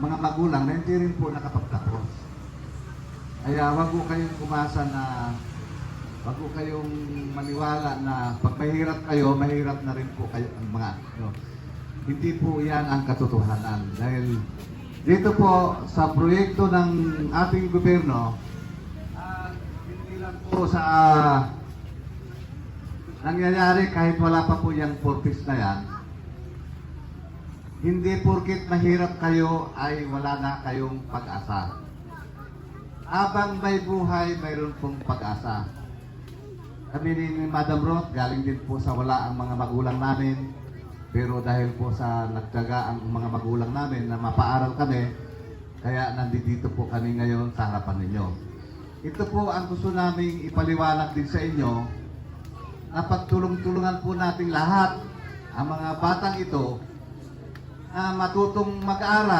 mga magulang na hindi rin po nakapagtapos. Kaya wag po kayong umasa na, wag po kayong maniwala na pag mahirap kayo, mahirap na rin po kayo ang mga ano. Hindi po yan ang katotohanan. Dahil dito po sa proyekto ng ating gobyerno, hindi lang po sa nangyayari kahit wala pa po yung purpose na yan, hindi porkit mahirap kayo ay wala na kayong pag-asa. Habang may buhay, mayroon pong pag-asa. Kami ni Madam Roth, galing din po sa wala ang mga magulang namin. Pero dahil po sa nagtiyaga ang mga magulang namin na mapaaral kami, kaya nandito po kami ngayon sa harapan ninyo. Ito po ang gusto naming ipaliwanag din sa inyo, na pagtulong-tulungan po natin lahat ang mga batang ito na matutong mag-aral